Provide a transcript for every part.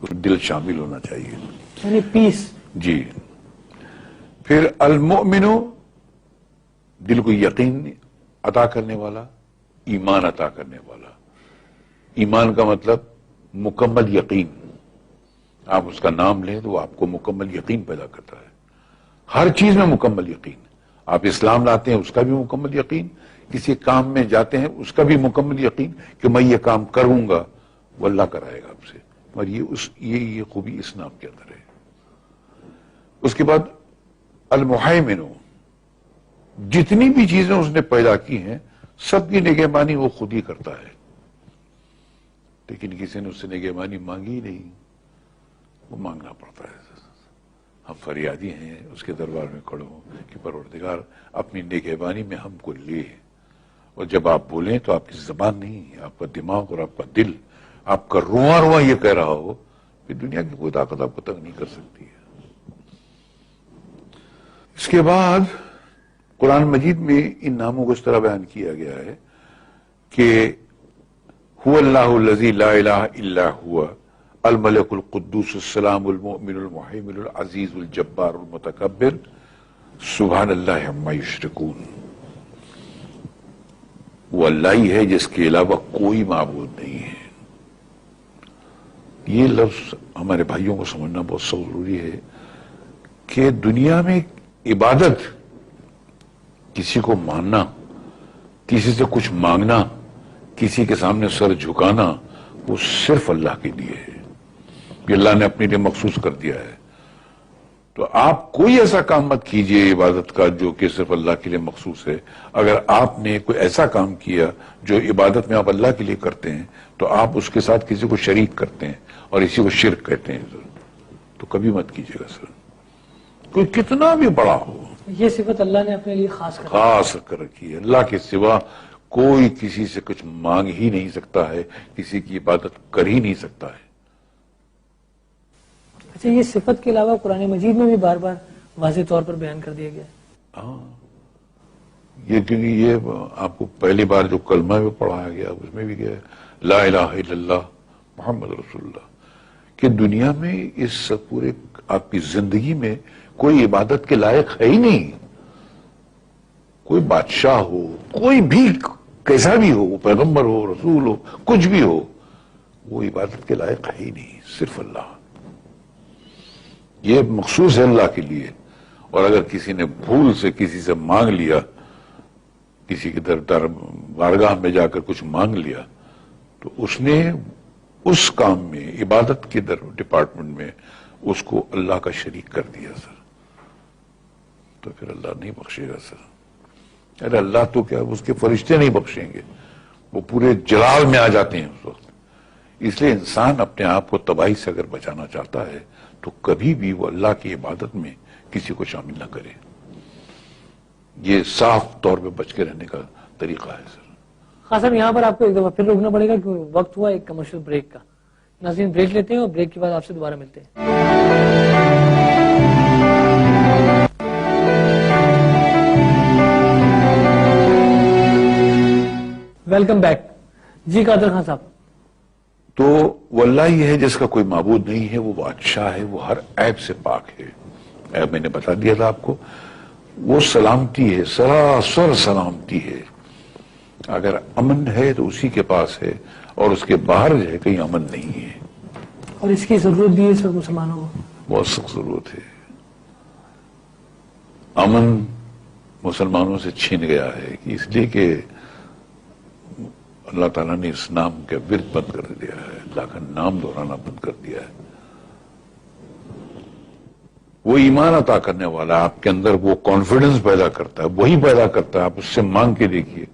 دل شامل ہونا چاہیے، یعنی پیس. جی. پھر المؤمن دل کو یقین عطا کرنے والا، ایمان عطا کرنے والا. ایمان کا مطلب مکمل یقین. آپ اس کا نام لیں تو وہ آپ کو مکمل یقین پیدا کرتا ہے، ہر چیز میں مکمل یقین. آپ اسلام لاتے ہیں اس کا بھی مکمل یقین، کسی کام میں جاتے ہیں اس کا بھی مکمل یقین کہ میں یہ کام کروں گا وہ اللہ کرائے گا آپ سے. اور یہ خوبی اس نام کے اندر ہے. اس کے بعد المہیمن، جتنی بھی چیزیں اس نے پیدا کی ہیں سب کی نگہبانی وہ خود ہی کرتا ہے، لیکن کسی نے اس سے نگہبانی مانگی ہی نہیں، وہ مانگنا پڑتا ہے. ہم فریادی ہیں اس کے دربار میں کھڑے ہوں کہ پروردگار اپنی نگہبانی میں ہم کو لے. اور جب آپ بولیں تو آپ کی زبان نہیں، آپ کا دماغ اور آپ کا دل، آپ کا رواں رواں یہ کہہ رہا ہو کہ دنیا کی کوئی طاقت آپ کو تنگ نہیں کر سکتی ہے. اس کے بعد قرآن مجید میں ان ناموں کو اس طرح بیان کیا گیا ہے کہ هو اللہ الذی لا الہ الا هو الملک القدوس السلام المؤمن المہیمن العزیز الجبار المتکبر سبحان اللہ عما یشرکون. وہ اللہ ہی ہے جس کے علاوہ کوئی معبود نہیں ہے. یہ لفظ ہمارے بھائیوں کو سمجھنا بہت ضروری ہے کہ دنیا میں عبادت، کسی کو ماننا، کسی سے کچھ مانگنا، کسی کے سامنے سر جھکانا، وہ صرف اللہ کے لیے ہے. یہ اللہ نے اپنے لیے مخصوص کر دیا ہے. تو آپ کوئی ایسا کام مت کیجئے عبادت کا جو کہ صرف اللہ کے لیے مخصوص ہے. اگر آپ نے کوئی ایسا کام کیا جو عبادت میں آپ اللہ کے لیے کرتے ہیں تو آپ اس کے ساتھ کسی کو شریک کرتے ہیں اور اسی کو شرک کہتے ہیں. تو کبھی مت کیجئے گا سر، کوئی کتنا بھی بڑا ہو. یہ صفت اللہ نے اپنے لیے خاص کر رکھی ہے. اللہ کے سوا کوئی کسی سے کچھ مانگ ہی نہیں سکتا ہے، کسی کی عبادت کر ہی نہیں سکتا ہے. اچھا، یہ صفت کے علاوہ قرآن مجید میں بھی بار بار واضح طور پر بیان کر دیا گیا ہے. ہاں، یہ کیونکہ یہ آپ کو پہلی بار جو کلمہ میں پڑھایا گیا اس میں بھی گیا لا الہ الا اللہ محمد رسول اللہ. کہ دنیا میں اس پورے آپ کی زندگی میں کوئی عبادت کے لائق ہے ہی نہیں. کوئی بادشاہ ہو، کوئی بھی کیسا بھی ہو، پیغمبر ہو، رسول ہو، کچھ بھی ہو، وہ عبادت کے لائق ہے ہی نہیں، صرف اللہ. یہ مخصوص ہے اللہ کے لیے. اور اگر کسی نے بھول سے کسی سے مانگ لیا، کسی کے بارگاہ میں جا کر کچھ مانگ لیا، تو اس نے اس کام میں عبادت کے ڈپارٹمنٹ میں اس کو اللہ کا شریک کر دیا سر. تو پھر اللہ نہیں بخشے گا سر. ارے اللہ تو کیا، اس کے فرشتے نہیں بخشیں گے، وہ پورے جلال میں آ جاتے ہیں اس وقت. اس لیے انسان اپنے آپ کو تباہی سے اگر بچانا چاہتا ہے تو کبھی بھی وہ اللہ کی عبادت میں کسی کو شامل نہ کرے. یہ صاف طور پہ بچ کے رہنے کا طریقہ ہے سر. خاص صاحب، یہاں پر آپ کو ایک دفعہ پھر روکنا پڑے گا کیونکہ وقت ہوا ایک کمرشل بریک کا. ناظرین بریک لیتے ہیں اور بریک کے بعد آپ سے دوبارہ ملتے ہیں. Welcome back. جی قادر خان صاحب. تو وہ اللہ ہی ہے جس کا کوئی معبود نہیں ہے، وہ بادشاہ ہے، وہ ہر عیب سے پاک ہے. عیب میں نے بتا دیا تھا آپ کو. وہ سلامتی ہے، سراسر سلامتی ہے. اگر امن ہے تو اسی کے پاس ہے، اور اس کے باہر جو ہے کہیں امن نہیں ہے. اور اس کی ضرورت بھی ہے سب مسلمانوں کو، بہت سخت ضرورت ہے. امن مسلمانوں سے چھین گیا ہے اس لیے کہ اللہ تعالیٰ نے اس نام کے ورد بند کر دیا ہے، اللہ کا نام دہرانا بند کر دیا ہے. وہ ایمان عطا کرنے والا آپ کے اندر وہ کانفیڈنس پیدا کرتا ہے، وہی پیدا کرتا ہے. آپ اس سے مانگ کے دیکھیے.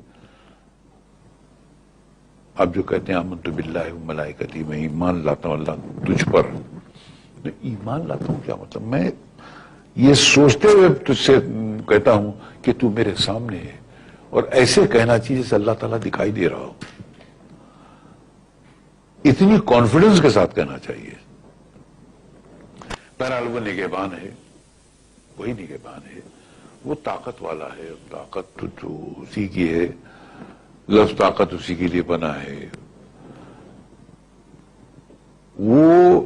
آپ جو کہتے ہیں آمنت باللہ و ملائکتی، میں ایمان لاتا ہوں اللہ تجھ پر. ایمان لاتا ہوں کیا مطلب؟ میں یہ سوچتے ہوئے تجھ سے کہتا ہوں کہ تو میرے سامنے ہے، اور ایسے کہنا چاہیے جیسے اللہ تعالیٰ دکھائی دے رہا ہو. اتنی کانفیڈنس کے ساتھ کہنا چاہیے. بہرحال وہ نگہبان ہے، وہی نگہبان ہے، وہ طاقت والا ہے. طاقت جو اسی کی ہے، لفظ طاقت اسی کے لیے بنا ہے. وہ